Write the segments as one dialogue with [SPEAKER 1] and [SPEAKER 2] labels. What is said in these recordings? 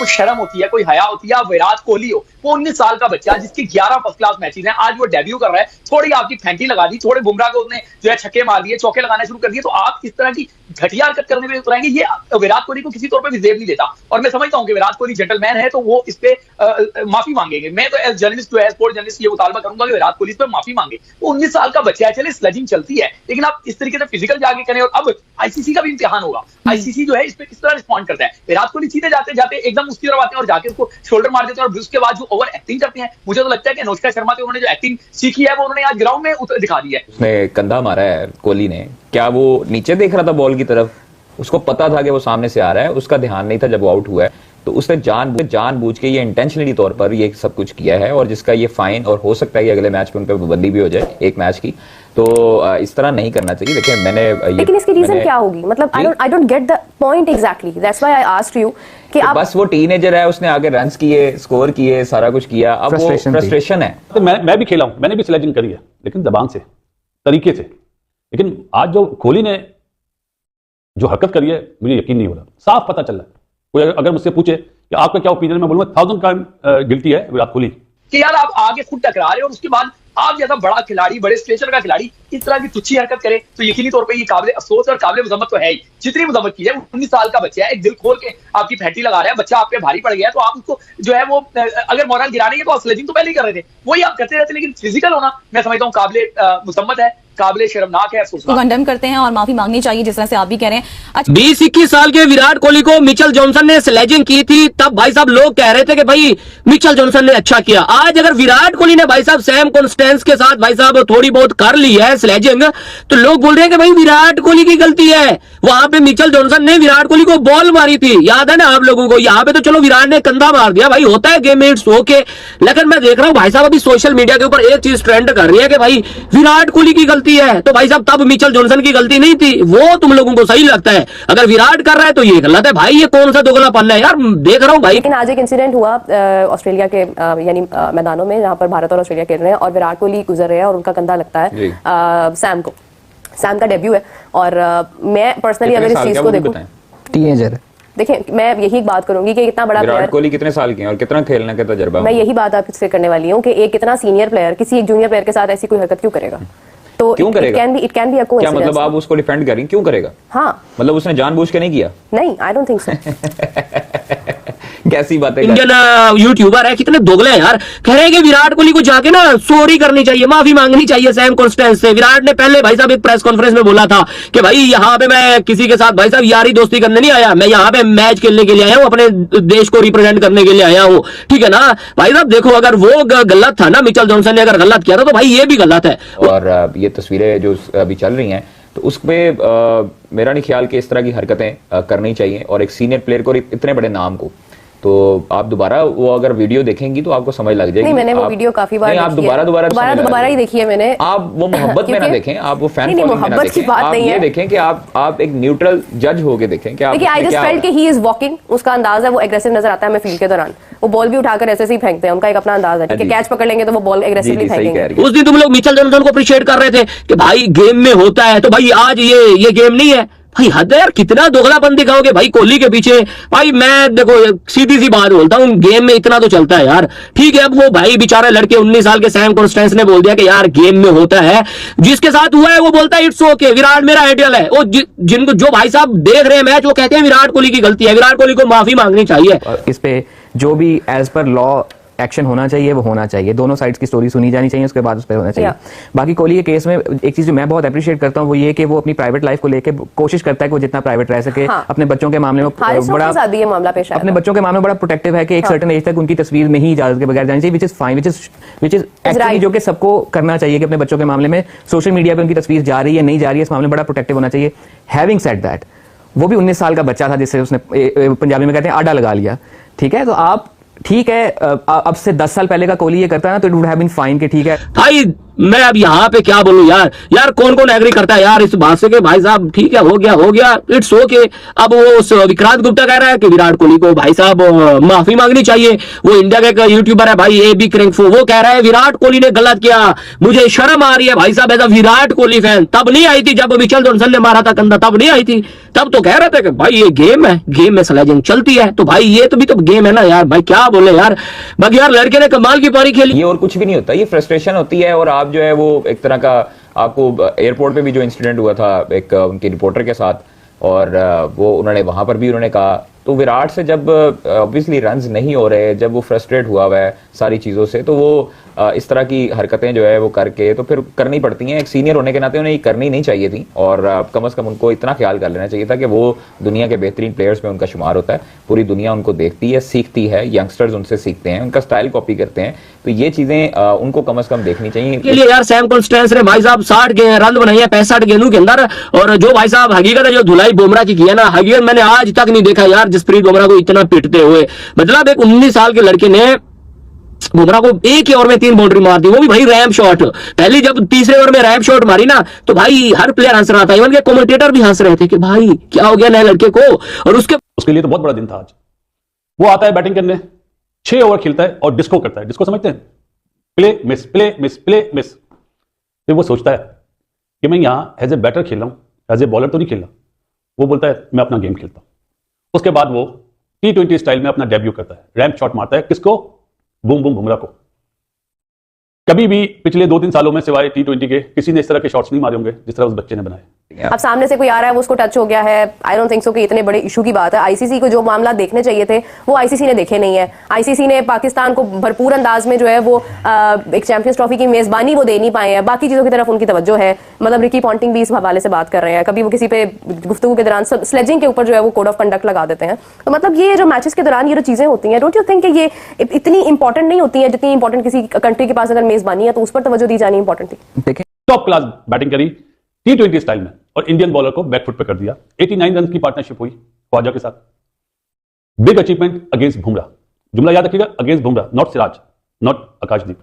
[SPEAKER 1] कोई शर्म होती है, कोई हया होती है। विराट कोहली हो, वो 19 साल का बच्चा जिसके 11 फर्स्ट क्लास मैचेस हैं, आज वो डेब्यू कर रहा है, थोड़ी आपकी फैंटी लगा दी, थोड़े बुमराह को उसने जो है छक्के मार दिए, चौके लगाना शुरू कर दिए, तो आप इस तरह की घटिया हरकत करने में उतराएंगे, ये विराट कोहली को किसी तौर पर विजेब नहीं देता। और मैं समझता हूँ कि विराट कोहली जेंटलमैन है, तो वो इस पे माफी मांगेंगे। मैं तो as journalist, as sport journalist, ये मुतालबा करूंगा कि विराट कोहली इस पर माफी मांगे। वो 19 साल का बच्चा है, चले स्लेजिंग चलती है, लेकिन आप इस तरीके से फिजिकल जाके करें। और अब आईसीसी का भी इम्तिहान होगा, आईसीसी जो है इस पे किस तरह रिस्पॉन्ड करता है। विराट कोहली सीधे जाते जाते एकदम उसकी तरफ आते हैं और जाके उसको शोल्डर मार देते हैं, और उसके बाद जो ओवर एक्टिंग करते हैं, मुझे तो लगता है कि अनुष्का शर्मा से उन्होंने जो एक्टिंग सीखी है वो उन्होंने आज ग्राउंड में दिखा दी है।
[SPEAKER 2] उसने कंधा मारा है कोहली ने, क्या वो नीचे देख रहा था बॉल की तरफ? उसको पता था कि वो सामने से आ रहा है, उसका ध्यान नहीं था जब वो आउट हुआ है, तो उसने जानबूझ के ये इंटेंशनली तौर पर ये सब कुछ किया है, और जिसका ये फाइन, और हो सकता है कि अगले मैच में उन पर पाबंदी भी हो जाए एक मैच की। तो इस तरह नहीं करना चाहिए। देखिए
[SPEAKER 3] लेकिन इसकी रीजन क्या होगी? मतलब I don't get the point exactly, that's why I asked you कि आप
[SPEAKER 2] बस वो टीनेजर है, उसने आगे रन्स किए, स्कोर किए, सारा कुछ किया, अब वो फ्रस्ट्रेशन है।
[SPEAKER 4] तो मैं भी खेला हूं, मैंने भी स्लेजिंग करी है, लेकिन जबान से, तरीके से। लेकिन आज जो कोहली ने जो हरकत करी है, मुझे यकीन नहीं हो रहा, साफ पता चल रहा है। कोई अगर मुझसे पूछे कि आपका क्या ओपिनियन, मैं बोलूंगा 1000 टाइम गिल्टी है विराट कोहली
[SPEAKER 1] कि यार आप आगे खुद टकरा रहे हो और उसके बाद आप जैसा बड़ा खिलाड़ी, बड़े स्टेचर का खिलाड़ी इस तरह की तुच्छी हरकत करे, तो यकीनी तौर पे ये काबिल अफसोस और काबिल मजम्मत तो है ही। जितनी मजम्मत की है, 19 साल का बच्चा है, एक दिल खोल के आपकी फैंटी लगा रहा है, बच्चा आप पे भारी पड़ गया है, तो आप उसको जो है वो अगर मोरल गिराने के तो आप स्लेजिंग तो पहले ही कर रहे थे, वही आप करते रहते। लेकिन फिजिकल होना मैं समझता हूँ काबिल मजम्मत है, काबिल शर्मनाक है,
[SPEAKER 5] तो कंडेम करते हैं और माफी मांगनी चाहिए, जिस तरह से आप भी कह रहे हैं।
[SPEAKER 6] 20-21 साल के विराट कोहली को मिचेल जॉनसन ने स्लेजिंग की थी, तब भाई साहब लोग कह रहे थे कि भाई मिचेल जॉनसन ने अच्छा किया। आज अगर विराट कोहली ने भाई साहब सैम कॉन्स्टेंस के साथ भाई साहब थोड़ी बहुत कर ली है स्लेजिंग, तो लोग बोल रहे हैं कि भाई विराट कोहली की गलती है। वहां पे मिचेल जॉनसन ने विराट कोहली को बॉल मारी थी, याद है ना आप लोगों को? यहाँ पे तो चलो विराट ने कंधा मार दिया, भाई होता है गेम में, इट्स ओके। लेकिन मैं देख रहा हूँ भाई साहब अभी सोशल मीडिया के ऊपर एक चीज ट्रेंड कर रही है कि भाई विराट कोहली की गलती है, तो भाई साहब तब मिचेल जॉनसन की गलती नहीं थी, वो तुम लोगों को सही लगता है। अगर विराट कर रहा है तो ये गलत है भाई, ये कौन सा दोगलापन है यार, देख रहा हूँ भाई।
[SPEAKER 3] लेकिन आज एक इंसिडेंट हुआ ऑस्ट्रेलिया के यानी मैदानों में, जहां पर भारत और ऑस्ट्रेलिया खेल रहे हैं और विराट कोहली गुजर रहे हैं और उनका कंधा लगता है सैम का डेब्यू है। और मैं पर्सनली अगर इस चीज को देखूं,
[SPEAKER 7] टीनेजर,
[SPEAKER 3] देखिए मैं यही बात करूंगी कि इतना बड़ा
[SPEAKER 2] विराट कोहली कितने साल के हैं और कितना खेलने का तजुर्बा?
[SPEAKER 3] मैं यही बात आपसे करने वाली हूँ कि एक कितना सीनियर प्लेयर किसी एक जूनियर प्लेयर के साथ ऐसी कोई हरकत क्यों करेगा? तो
[SPEAKER 2] क्यों करेगा?
[SPEAKER 3] It can be a coincidence.
[SPEAKER 2] क्या मतलब आप उसको डिफेंड करें? क्यों करेगा?
[SPEAKER 3] हाँ,
[SPEAKER 2] मतलब उसने जानबूझ के नहीं किया?
[SPEAKER 3] नहीं, आई डोंट थिंक सो।
[SPEAKER 6] कैसी बातें, इंडियन यूट्यूबर है, कितने दोगले हैं यार। कह रहे हैं कि विराट कोहली को जाके ना सॉरी करनी चाहिए, माफी मांगनी चाहिए सैम कॉन्स्टेंस से। विराट ने पहले भाई साहब एक प्रेस कॉन्फ्रेंस में बोला था कि भाई यहाँ पे मैं किसी के साथ भाई साहब यारी दोस्ती करने नहीं आया, मैं यहाँ पे मैच खेलने के लिए आया हूँ, अपने देश को रिप्रेजेंट करने के लिए आया हूँ, ठीक है ना भाई साहब। देखो अगर वो गलत था ना, मिचेल जॉनसन ने अगर गलत किया था, तो भाई ये भी गलत है। और
[SPEAKER 2] ये तस्वीरें जो अभी चल रही हैं, तो उसमें मेरा नहीं ख्याल कि इस तरह की हरकतें करनी चाहिए, और एक सीनियर प्लेयर को, इतने बड़े नाम को, तो आप दोबारा वो अगर वीडियो देखेंगे तो आपको समझ लग जाएगी।
[SPEAKER 3] नहीं, मैंने वो वीडियो काफी बार
[SPEAKER 2] आप दोबारा
[SPEAKER 3] ही देखी है मैंने।
[SPEAKER 2] आप वो मोहब्बत में ना देखें, आप वो फैन फॉलोइंग में ना देखें, आप ये देखें कि आप एक न्यूट्रल जज होके देखें कि आप।
[SPEAKER 3] देखिए आई जस्ट फेल्ट कि ही इज वॉकिंग, उसका अंदाज है वो एग्रेसिव नजर आता है। मैं फील्ड के दौरान वो बॉल भी उठाकर ऐसे ही फेंकते हैं, उनका एक अपना अंदाज है, ठीक है, कैच पकड़ लेंगे तो वो बॉल एग्रेसिवली फेंकेंगे।
[SPEAKER 6] उस दिन तुम लोग मिचेल जॉनसन को अप्रिशिएट कर रहे थे कि भाई गेम में होता है, तो भाई आज ये गेम नहीं है भाई। हद है यार, कितना दोगलापन दिखाओगे भाई कोहली के पीछे। भाई मैं देखो सीधी सी बात बोलता हूँ, गेम में इतना तो चलता है यार, ठीक है। अब वो भाई बेचारे लड़के 19 साल के सैम कॉन्स्टेंस ने बोल दिया कि यार गेम में होता है, जिसके साथ हुआ है वो बोलता है इट्स ओके, विराट मेरा आइडियल है। वो जिनको जो भाई साहब देख रहे हैं मैच, वो कहते हैं विराट कोहली की गलती है, विराट कोहली को माफी मांगनी चाहिए।
[SPEAKER 7] इस पे जो भी एज पर लॉ एक्शन होना चाहिए वो होना चाहिए, दोनों साइड्स की स्टोरी सुनी जानी चाहिए, उसके बाद उस पर होना चाहिए। बाकी कोहली के केस में एक चीज जो मैं बहुत अप्रिशिएट करता हूँ वो ये कि वो अपनी प्राइवेट लाइफ को लेके कोशिश करता है कि वो जितना प्राइवेट रह सके।
[SPEAKER 3] हाँ।
[SPEAKER 7] अपने बच्चों के मामले में
[SPEAKER 3] बड़ा मामला पेश
[SPEAKER 7] अपने बच्चों के मामले में बड़ा प्रोटेक्टिव है कि एक सर्टेन एज तक उनकी तस्वीर नहीं इजाजत के बगैर जानी चाहिए, which is fine, which is actually जो कि सबको करना चाहिए कि अपने बच्चों के मामले में सोशल मीडिया पे उनकी तस्वीर जा रही है नहीं जा रही है, इस मामले में बड़ा प्रोटेक्टिव होना चाहिए। हैविंग सेड दैट, वो भी 19 साल का बच्चा था जिससे उसने पंजाबी में कहते हैं आडा लगा लिया, ठीक है। तो आप ठीक है, अब से 10 साल पहले का कोहली ये करता है ना तो it would have been fine कि ठीक है
[SPEAKER 6] भाई मैं अब यहाँ पे क्या बोलूं यार, यार कौन कौन एग्री करता है यार इस बात से कि भाई साहब ठीक है, हो गया, इट्स ओके। अब वो उस विक्रांत गुप्ता कह रहा है कि विराट कोहली को भाई साहब माफी मांगनी चाहिए। वो इंडिया का एक यूट्यूबर है भाई ए बी क्रिंगफू, वो कह रहा है विराट कोहली ने गलत किया, मुझे शर्म आ रही है भाई साहब as a Virat Kohli fan. तब नहीं आई थी जब मिचेल जॉनसन ने मारा था कंधा, तब नहीं आई थी, तब तो कह रहे थे कि भाई ये गेम है, गेम में स्लेजिंग चलती है, तो भाई ये तो भी तो गेम है ना यार, भाई क्या बोले यार। बाकी यार लड़के ने कमाल की पारी खेली।
[SPEAKER 2] ये और कुछ भी नहीं होता, ये फ्रस्ट्रेशन होती है। और आप जो है वो एक तरह का, आपको एयरपोर्ट पे भी जो इंसिडेंट हुआ था एक उनके रिपोर्टर के साथ, और वो उन्होंने वहां पर भी उन्होंने कहा, तो विराट से जब ऑब्वियसली रन्स नहीं हो रहे, जब वो फ्रस्ट्रेट हुआ है सारी चीज़ों से, तो वो इस तरह की हरकतें जो है वो करके तो फिर करनी पड़ती हैं। एक सीनियर होने के नाते उन्हें ये करनी नहीं चाहिए थी, और कम से कम उनको इतना ख्याल कर लेना चाहिए था कि वो दुनिया के बेहतरीन प्लेयर्स में उनका शुमार होता है। पूरी दुनिया उनको देखती है, सीखती है, यंगस्टर्स उनसे सीखते हैं, उनका स्टाइल कॉपी करते हैं, तो ये चीज़ें उनको कम से कम देखनी चाहिए।
[SPEAKER 6] के लिए यार सैम कॉन्स्टेंस ने भाई साहब 60 रन बनाई है 65 गेंदों के अंदर, और जो भाई साहब हकीकत है जो धुलाई बुमराह की है ना, हकीकत मैंने आज तक नहीं देखा यार जसप्रीत बुमराह को इतना पिटते हुए। मतलब एक 19 साल के लड़के ने बुमराह को एक ही ओवर में 3 बाउंड्री मार दी, वो भी भाई रैम शॉट। पहले जब तीसरे ओवर में रैम शॉट मारी ना, तो भाई हर प्लेयर हंस रहा था, इवन के कमेंटेटर भी हंस रहे थे कि भाई क्या हो गया नए लड़के को। और उसके लिए तो बहुत बड़ा दिन था आज। वो आता है बैटिंग करने, 6 ओवर खेलता है और डिस्को करता है। डिस्को समझते हैं? Play miss play miss play miss. फिर वो सोचता है कि मैं यहां एज ए बैटर खेल रहा हूं, एज ए बॉलर तो नहीं खेल रहा। वो बोलता है मैं अपना गेम खेलता हूं। उसके बाद वो T20 स्टाइल में अपना डेब्यू करता है, रैंप शॉट मारता है। किसको? बूम बूम बुमराह को। कभी भी पिछले 2-3 सालों में सिवाय T20 के किसी ने इस तरह के शॉट्स नहीं मारे होंगे जिस तरह उस बच्चे ने बनाए।
[SPEAKER 3] अब सामने से कोई आ रहा है वो उसको टच हो गया है, आई डोंट थिंक सो कि इतने बड़े इशू की बात है। आईसीसी को जो मामला देखने चाहिए थे वो आईसीसी ने देखे नहीं है। आईसीसी ने पाकिस्तान को भरपूर अंदाज में जो है वो एक चैंपियंस ट्रॉफी की मेजबानी वो दे नहीं पाए हैं, बाकी चीजों की तरफ उनकी तवज्जो है। मतलब रिकी पॉन्टिंग भी इस हवाले से बात कर रहे हैं, कभी वो किसी पे गुफ्तगू के दौरान स्लेजिंग के ऊपर जो है वो कोड ऑफ कंडक्ट लगा देते हैं। तो मतलब ये जो मैचेस के दौरान ये जो चीजें होती हैं, डोंट यू थिंक ये इतनी इंपॉर्टेंट नहीं होती है जितनी इंपॉर्टेंट किसी कंट्री के पास अगर मेजबानी है तो उस पर तवज्जो दी जानी इंपॉर्टेंट थी।
[SPEAKER 7] देखें
[SPEAKER 4] टॉप क्लास बैटिंग करी T20 स्टाइल में और इंडियन बॉलर को बैकफुट पे कर दिया। 89 रन की पार्टनरशिप हुई ख्वाजा के साथ। Big achievement against Bumrah. जुमला याद रखिएगा, against Bumrah, not Siraj, not Akashdeep.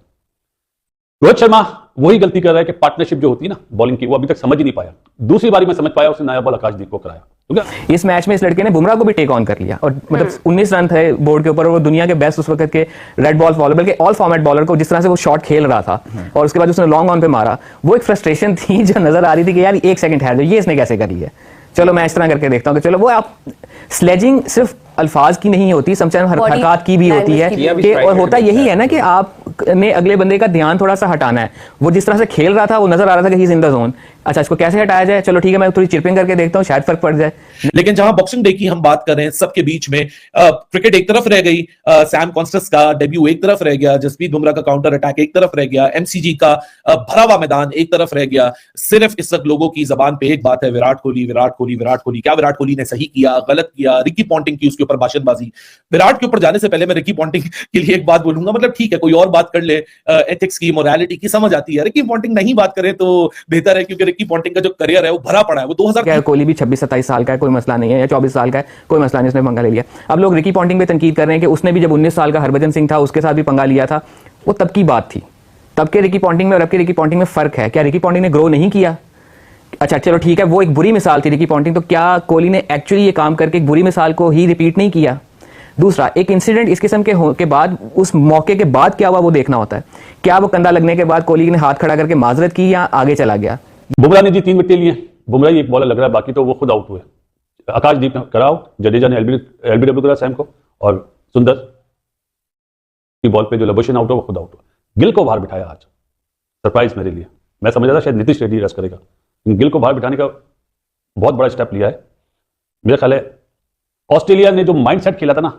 [SPEAKER 4] Rohit Sharma वही गलती कर रहा है कि पार्टनरशिप जो होती है ना बॉलिंग की, वो अभी तक समझ ही नहीं पाया। दूसरी बारी में समझ पाया, उसने नया बॉल आकाशदीप को कराया।
[SPEAKER 7] इस मैच में इस लड़के ने बुमराह को भी टेक ऑन कर लिया, और मतलब 19 रन थे बोर्ड के ऊपर, और वो दुनिया के बेस्ट उस वक्त के रेड बॉल बॉलर, बल्कि ऑल फॉर्मेट बॉलर को जिस तरह से वो शॉट खेल रहा था और उसके बाद उसने लॉन्ग ऑन पे मारा, वो एक फ्रस्ट्रेशन थी जो नजर आ रही थी कि यार एक सेकंड ठहर जाओ, ये इसने कैसे करी है। चलो मैं इस तरह करके देखता हूँ कि चलो वो आप स्लेजिंग सिर्फ अल्फाज की नहीं होती, समटाइम हरकत की भी होती है कि, और होता यही है ना कि आपने अगले बंदे का ध्यान थोड़ा सा हटाना है। वो जिस तरह से खेल रहा था वो नजर आ रहा था कि he is in the zone, अच्छा इसको कैसे हटाया जाए, चलो ठीक है मैं थोड़ी चिरपिंग करके देखता हूँ शायद फर्क पड़ जाए।
[SPEAKER 8] लेकिन जहां बॉक्सिंग डे की हम बात कर रहे हैं, सबके बीच में क्रिकेट एक तरफ रह गई, सैम कॉन्स्टेंस का डेब्यू एक तरफ रह गया, जसप्रीत बुमराह का काउंटर अटैक एक तरफ रह गया, एमसीजी का भरा हुआ मैदान एक तरफ रह गया। सिर्फ इस वक्त लोगों की जबान पे एक बात है, विराट कोहली विराट कोहली विराट कोहली। क्या विराट कोहली ने सही किया, गलत किया? रिकी पॉन्टिंग की उसके ऊपर भाषणबाजी। विराट के ऊपर जाने से पहले मैं रिकी पॉन्टिंग के लिए एक बात बोलूंगा, मतलब ठीक है कोई और बात कर ले, एथिक्स की, मोरालिटी की, समझ आती है। रिकी पॉन्टिंग नहीं बात करे तो बेहतर है, क्योंकि रिकी पॉन्टिंग का जो करियर है वो भरा पड़ा है। वो 2000
[SPEAKER 7] कोहली भी 26-27 साल का है, कोई मसला नहीं है, या 24 साल का है, कोई मसला नहीं, उसने पंगा ले लिया। अब लोग रिकी पॉन्टिंग पे तनकीद कर रहे हैं कि उसने भी जब 19 साल का हरभजन सिंह था उसके साथ भी पंगा लिया था, वो तब की बात थी। तब के रिकी पॉन्टिंग में और अब के रिकी पॉन्टिंग में फर्क है। क्या रिकी पॉन्टिंग ने ग्रो नहीं किया? अच्छा चलो ठीक है, वो एक बुरी मिसाल थी रिकी पॉन्टिंग, तो क्या कोहली ने एक्चुअली ये काम करके एक बुरी मिसाल को ही रिपीट नहीं किया? दूसरा, एक इंसिडेंट इस किस्म के बाद, उस मौके के बाद क्या हुआ वो देखना होता है। क्या वो कंधा लगने के बाद कोहली ने हाथ खड़ा करके माजरत की या आगे चला गया?
[SPEAKER 4] बुमराह ने जी 3 विकेट लिए, बुमराह ही एक बॉलर लग रहा है, बाकी तो वो खुद आउट हुए। आकाशदीप ने कराओ, जडेजा ने एलबीडब्ल्यू करा सैम को, और सुंदर की बॉल पे जो लबोशन आउट हुआ वो खुद आउट हुआ। गिल को बाहर बिठाया आज, सरप्राइज मेरे लिए। मैं समझ रहा था शायद नीतीश रेड्डी रेस्ट करेगा, गिल को बाहर बिठाने का बहुत बड़ा स्टेप लिया है। मेरा ख्याल है ऑस्ट्रेलिया ने जो माइंडसेट खेला था ना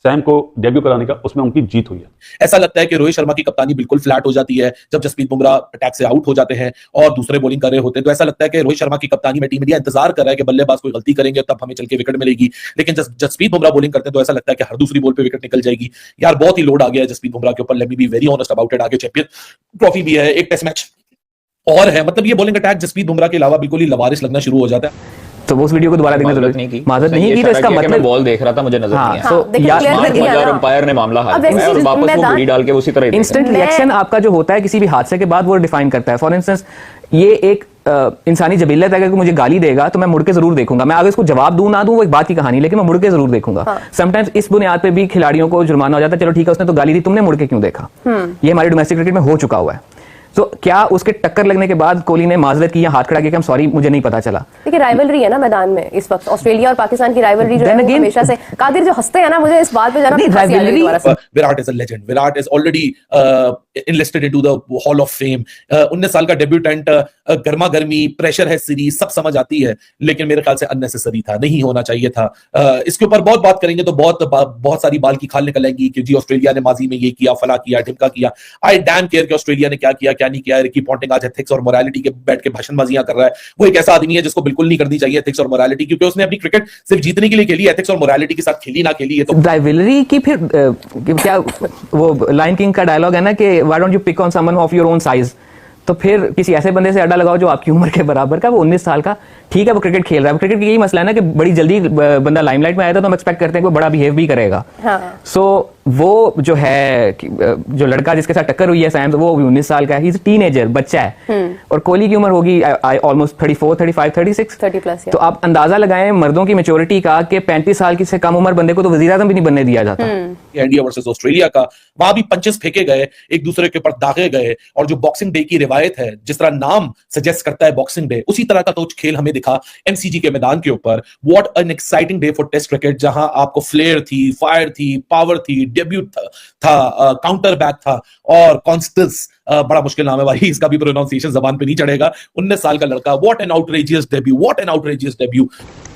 [SPEAKER 4] सैम को डेब्यू कराने का, उसमें उनकी जीत हुई है।
[SPEAKER 8] ऐसा लगता है कि रोहित शर्मा की कप्तानी बिल्कुल फ्लैट हो जाती है जब जसप्रीत बुमराह अटैक से आउट हो जाते हैं और दूसरे बॉलिंग कर रहे होते हैं। तो ऐसा लगता है कि रोहित शर्मा की कप्तानी में टीम इंडिया इंतजार कर रहा है कि बल्लेबाज कोई गलती करेंगे तब हमें चल के विकेट मिलेगी, लेकिन जसप्रीत बुमराह बॉलिंग करते हैं तो ऐसा लगता है कि हर दूसरी बॉल पे विकेट निकल जाएगी। यार बहुत ही लोड आ गया है जसप्रीत बुमराह के ऊपर, let me be very honest about it. आगे चैंपियन ट्रॉफी भी है, एक टेस्ट मैच और है, मतलब ये बॉलिंग अटैक जसप्रीत बुमराह के अलावा बिल्कुल ही लवारिस लगना शुरू हो जाता है।
[SPEAKER 7] तो वो उस वीडियो को दोबारा देखना जरूरी
[SPEAKER 2] नहीं की,
[SPEAKER 7] माजरत नहीं की, तो इसका
[SPEAKER 2] मैं
[SPEAKER 7] मतलब
[SPEAKER 2] बॉल देख रहा था, मुझे नजर नहीं आया।
[SPEAKER 7] तो
[SPEAKER 2] अंपायर ने मामला हाल किया और वापस वो घड़ी डाल के उसी तरह
[SPEAKER 7] इंस्टेंट रिएक्शन आपका जो होता है किसी भी हादसे के बाद वो डिफाइन करता है। फॉर इंस्टेंस ये एक इंसानी जबीलत है कि मुझे गाली देगा तो मैं मुड़ के जरूर देखूंगा, मैं आगे उसको जवाब दूं ना दूं वो एक बात की कहानी, लेकिन मैं मुड़ के जरूर देखूंगा। समटाइम्स इस बुनियाद पे भी खिलाड़ियों को जुर्माना हो जाता है, चलो ठीक है उसने तो गाली दी, तुमने मुड़ के क्यों देखा। ये हमारे डोमेस्टिक क्रिकेट में हो चुका हुआ है। तो क्या उसके टक्कर लगने के बाद कोहली ने माजरत की या हाथ खड़ा किया कि हम सॉरी मुझे नहीं पता चला।
[SPEAKER 3] देखिए राइवलरी है ना मैदान में इस वक्त, ऑस्ट्रेलिया और पाकिस्तान की राइवलरी जो है वो हमेशा से, कादिर जो हंसते हैं ना मुझे इस बात पे जाना
[SPEAKER 8] Virat is a legend, Virat is already enlisted into the hall of fame. 19 साल का डेब्यूटेंट, गर्मा गर्मी, प्रेशर है, सीरीज सब समझ आती है, लेकिन मेरे ख्याल से अननेसेसरी था, नहीं होना चाहिए था। इसके ऊपर बहुत बात करेंगे तो बहुत सारी बाल की खाल निकलेगी कि जी ऑस्ट्रेलिया ने माजी में ये किया, फला किया, ढिमका किया। आई डैम केयर कि ऑस्ट्रेलिया ने क्या किया क्या नहीं किया। रिकी पॉन्टिंग आज एथिक्स और मोरालिटी के बैठ के भाषणबाजियां कर रहा है। वो एक ऐसा आदमी है जिसको बिल्कुल नहीं करनी चाहिए एथिक्स और मोरालिटी, क्योंकि उसने अपनी क्रिकेट सिर्फ जीतने के लिए खेली, एथिक्स और मोरालिटी के साथ खेली ना खेली। तो
[SPEAKER 7] राइवलरी की फिर क्या वो लायन किंग का डायलॉग है ना कि why don't you pick on someone of your own size. तो फिर किसी ऐसे बंदे से अड्डा लगाओ जो आपकी उम्र के बराबर का, वो 19 साल का, ठीक है वो क्रिकेट खेल रहा है। क्रिकेट का यही मसला है ना कि बड़ी जल्दी बंदा लाइमलाइट में आया था तो हम एक्सपेक्ट करते हैं कि वो बड़ा बिहेव भी करेगा। सो वो जो है जो लड़का जिसके साथ टक्कर हुई है सैम, वो भी 19 साल का है, ही इज टीनेजर, बच्चा है। और कोहली की उम्र होगी ऑलमोस्ट 34, 35, 36,
[SPEAKER 3] 30 प्लस।
[SPEAKER 7] तो आप अंदाजा लगाएं मर्दों की मेच्योरिटी का कि 35 साल की से कम उम्र बंदे को तो वजीर आजम भी नहीं बनने दिया जाता।
[SPEAKER 8] इंडिया वर्सेस ऑस्ट्रेलिया का, वहां भी पंचेस फेंके गए, एक दूसरे के ऊपर दागे गए, और जो बॉक्सिंग डे की रिवायत है, जिस तरह नाम सजेस्ट करता है बॉक्सिंग डे, उसी तरह का तो खेल हमें दिखा एमसीजी के मैदान के ऊपर। What an exciting day for test cricket, जहां आपको फ्लेयर थी, फायर थी, पावर थी, डेब्यूट था, काउंटर बैक था, और कॉन्स्टेंस, बड़ा मुश्किल नाम है भाई, इसका भी प्रोनाउंसिएशन जबान पे नहीं चढ़ेगा। 19 साल का लड़का, what an outrageous debut, what an outrageous debut.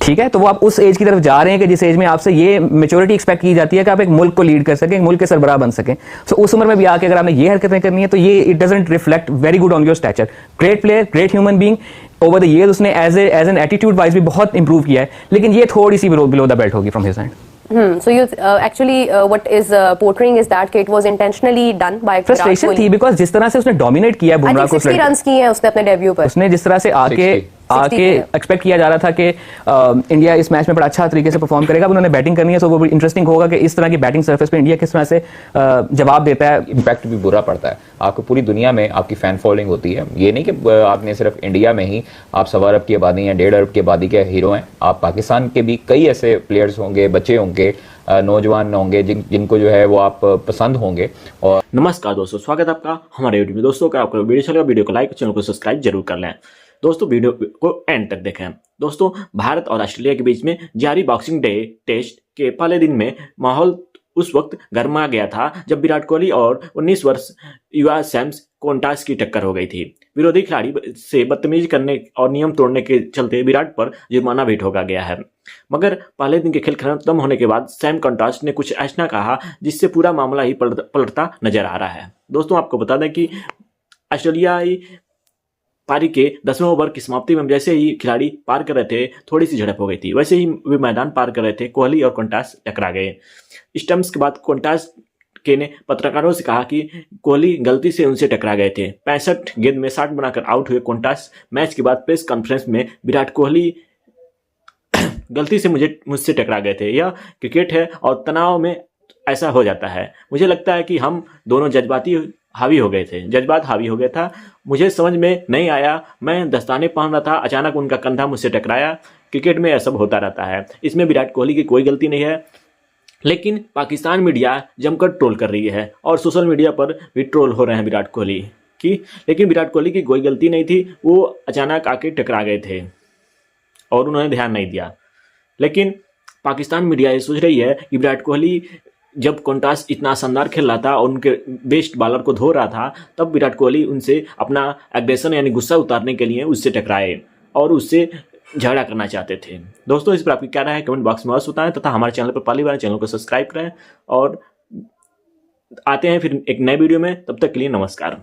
[SPEAKER 7] ठीक है, तो वो आप उस एज की तरफ जा रहे हैं कि जिस एज में आपसे ये मेच्योरिटी एक्सपेक्ट की जाती है कि आप एक मुल्क को लीड कर सकें, एक मुल्क के सरबराह बन सकें। सो उस उम्र में भी आके अगर आपने ये हरकतें करनी है तो ये it doesn't reflect very good on your stature. Great player, great human being, over the years उसने एज एन एटीट्यूड वाइज भी बहुत इंप्रूव किया है, लेकिन ये थोड़ी सी बिलो द बेल्ट होगी from his and.
[SPEAKER 3] So you actually what is portraying is that it was intentionally done by
[SPEAKER 7] frustration थी बिकॉज जिस तरह से उसने डोमिनेट किया बुमराह को,
[SPEAKER 3] 60 रन्स किए हैं उसने अपने डेब्यू पर,
[SPEAKER 7] उसने जिस तरह से आके एक्सपेक्ट किया जा रहा था कि इंडिया इस मैच में बड़ा अच्छा तरीके से परफॉर्म करेगा, उन्होंने बैटिंग करनी है, तो वो इंटरेस्टिंग होगा कि इस तरह की बैटिंग सरफेस पे इंडिया किस तरह से जवाब देता है।
[SPEAKER 2] इम्पैक्ट भी बुरा पड़ता है, आपको पूरी दुनिया में आपकी फैन फॉलोइंग होती है। ये नहीं कि आपने सिर्फ इंडिया में ही, आप 1.25 अरब की आबादी या 1.5 अरब की आबादी के हीरो हैं, आप पाकिस्तान के भी कई ऐसे प्लेयर्स होंगे, बच्चे होंगे, नौजवान होंगे जिनको जो है वो आप पसंद होंगे। और
[SPEAKER 9] नमस्कार दोस्तों, स्वागत है आपका हमारे यूट्यूब में। दोस्तों अगर आपको वीडियो चलेगा, वीडियो को लाइक, चैनल को सब्सक्राइब जरूर कर लें। दोस्तों वीडियो को एंड तक देखें। दोस्तों भारत और ऑस्ट्रेलिया के बीच में जारी बॉक्सिंग डे टेस्ट के पहले दिन में माहौल उस वक्त गर्मा गया था जब विराट कोहली और 19 वर्ष युवा सैम कोंटास की टक्कर हो गई थी। विरोधी खिलाड़ी से बदतमीजी करने और नियम तोड़ने के चलते विराट पर जुर्माना भी ठोका गया है। मगर पहले दिन के खेल खत्म होने के बाद सैम कोंटास ने कुछ ऐसा कहा जिससे पूरा मामला ही पलटता नजर आ रहा है। दोस्तों आपको बता दें कि ऑस्ट्रेलियाई पारी के 10वें ओवर की समाप्ति में जैसे ही खिलाड़ी पार कर रहे थे, थोड़ी सी झड़प हो गई थी। वैसे ही वे मैदान पार कर रहे थे, कोहली और कोंटास टकरा गए। स्टंप्स के बाद कोंटास के ने पत्रकारों से कहा कि कोहली गलती से उनसे टकरा गए थे। 65 गेंद में 60 बनाकर आउट हुए कोंटास मैच के बाद प्रेस कॉन्फ्रेंस में विराट कोहली गलती से मुझसे टकरा गए थे, यह क्रिकेट है और तनाव में ऐसा हो जाता है। मुझे लगता है कि हम दोनों जज्बात हावी हो गए था। मुझे समझ में नहीं आया, मैं दस्ताने पहन रहा था, अचानक उनका कंधा मुझसे टकराया। क्रिकेट में यह सब होता रहता है, इसमें विराट कोहली की कोई गलती नहीं है। लेकिन पाकिस्तान मीडिया जमकर ट्रोल कर रही है और सोशल मीडिया पर भी ट्रोल हो रहे हैं विराट कोहली की, लेकिन विराट कोहली की कोई गलती नहीं थी। वो अचानक आके टकरा गए थे और उन्होंने ध्यान नहीं दिया। लेकिन पाकिस्तान मीडिया ये सोच रही है कि विराट कोहली जब कोंटास इतना शानदार खेल रहा था और उनके बेस्ट बॉलर को धो रहा था, तब विराट कोहली उनसे अपना एग्रेशन यानी गुस्सा उतारने के लिए उससे टकराए और उससे झगड़ा करना चाहते थे। दोस्तों इस पर आपकी क्या राय है कमेंट बॉक्स में अवश्य बताएं, तथा हमारे चैनल पर पहली बार चैनल को सब्सक्राइब करें। और आते हैं फिर एक नए वीडियो में, तब तक के लिए नमस्कार।